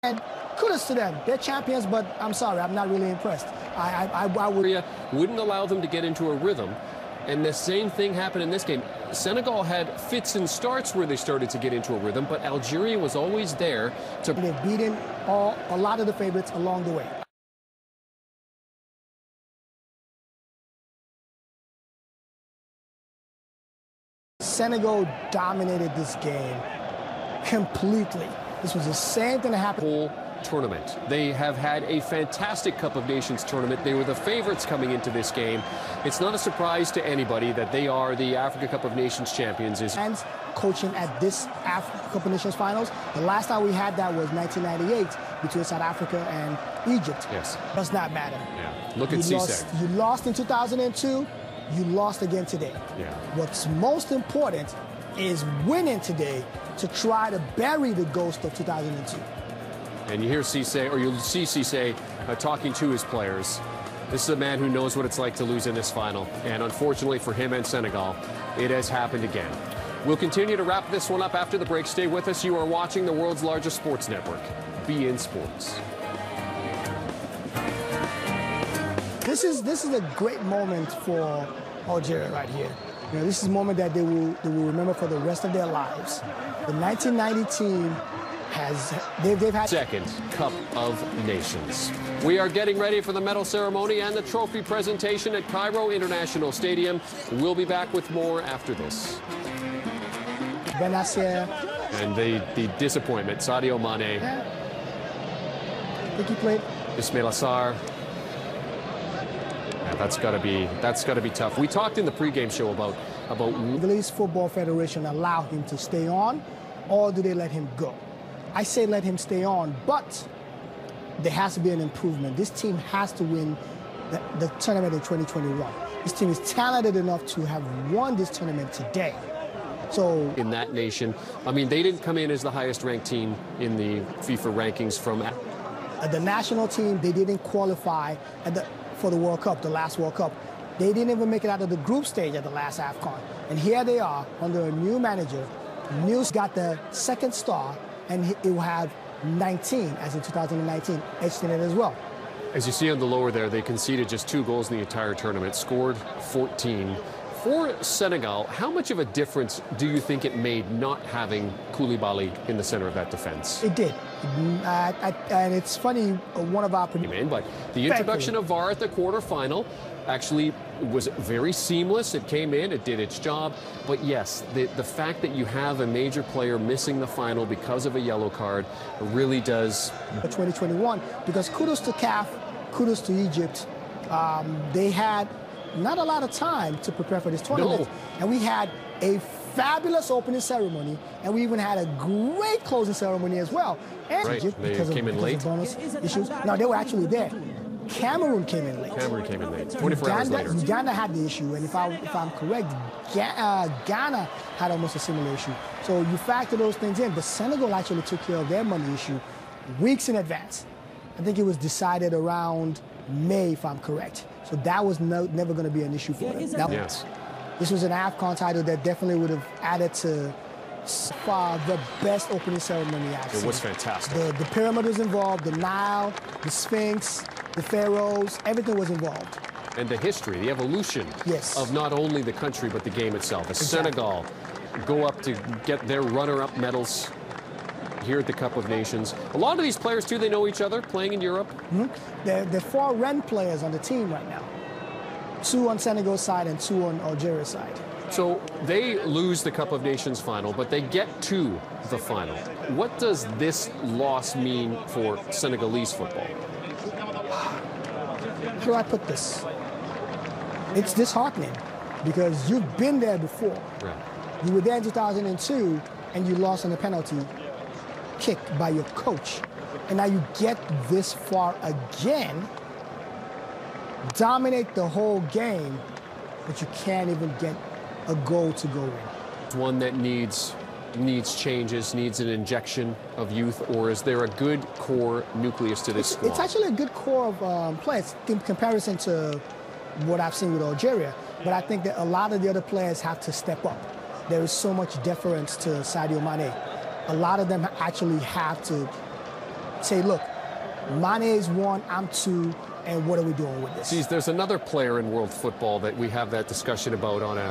And kudos to them. They're champions, but I'm sorry, I'm not really impressed. I wouldn't allow them to get into a rhythm. And the same thing happened in this game. Senegal had fits and starts where they started to get into a rhythm, but Algeria was always there to... They've beaten a lot of the favorites along the way. Senegal dominated this game completely. This was the same thing that happened. Whole tournament. They have had a fantastic Cup of Nations tournament. They were the favorites coming into this game. It's not a surprise to anybody that they are the Africa Cup of Nations champions. And coaching at this Africa Cup of Nations finals. The last time we had that was 1998 between South Africa and Egypt. Yes. Does not matter. Yeah. Look at Cisse. You lost in 2002. You lost again today. Yeah. What's most important is winning today to try to bury the ghost of 2002. And you hear Cisse, or you'll see Cisse talking to his players. This is a man who knows what it's like to lose in this final. And unfortunately for him and Senegal, it has happened again. We'll continue to wrap this one up after the break. Stay with us. You are watching the world's largest sports network, beIN Sports. This is a great moment for Algeria right here. You know, this is a moment that they will remember for the rest of their lives. The 1990 team they've had second Cup of Nations. We are getting ready for the medal ceremony and the trophy presentation at Cairo International Stadium. We'll be back with more after this. Benacer. And the disappointment, Sadio Mane. Yeah. I think he played. Ismail Assar. Yeah, that's got to be tough. We talked in the pregame show about the Lebanese Football Federation allow him to stay on, or do they let him go? I say let him stay on, but there has to be an improvement. This team has to win the tournament in 2021. This team is talented enough to have won this tournament today. So in that nation, I mean, they didn't come in as the highest ranked team in the FIFA rankings from the national team. They didn't qualify for the World Cup, the last World Cup. They didn't even make it out of the group stage at the last AFCON. And here they are under a new manager. News got the second star, and it will have 19, as in 2019, etched in it as well. As you see on the lower there, they conceded just 2 goals in the entire tournament, scored 14. For Senegal, how much of a difference do you think it made not having Koulibaly in the center of that defense? It did. And it's funny, one of our... But the introduction of VAR at the quarterfinal actually was very seamless. It came in, it did its job. But yes, the fact that you have a major player missing the final because of a yellow card really does... 2021, because kudos to CAF, kudos to Egypt. They had not a lot of time to prepare for this tournament. No. And we had a fabulous opening ceremony, and we even had a great closing ceremony as well. And right, they came in late. Bonus issues. No, they were actually there. Cameroon came in late. Cameroon came in late, 24 hours later. Uganda had the issue, and if I'm correct, Ghana had almost a similar issue. So you factor those things in, but Senegal actually took care of their money issue weeks in advance. I think it was decided around May, if I'm correct. So that was never going to be an issue for them. Yes. This was an AFCON title that definitely would have added to far the best opening ceremony I've seen. It was fantastic. The pyramid was involved, the Nile, the Sphinx, the pharaohs, everything was involved. And the history, the evolution of not only the country but the game itself. As Senegal go up to get their runner-up medals here at the Cup of Nations. A lot of these players, too, they know each other, playing in Europe. Mm-hmm. There are 4 Rennes players on the team right now. 2 on Senegal's side and 2 on Algeria's side. So they lose the Cup of Nations final, but they get to the final. What does this loss mean for Senegalese football? How do I put this? It's disheartening because you've been there before. Right. You were there in 2002 and you lost on a penalty kick by your coach. And now you get this far again, dominate the whole game, but you can't even get a goal to go in. One that needs changes, needs an injection of youth, or is there a good core nucleus to this squad? It's actually a good core of players in comparison to what I've seen with Algeria. But I think that a lot of the other players have to step up. There is so much deference to Sadio Mane. A lot of them actually have to say, look, Mane is 1, I'm 2, and what are we doing with this? Geez, there's another player in world football that we have that discussion about on a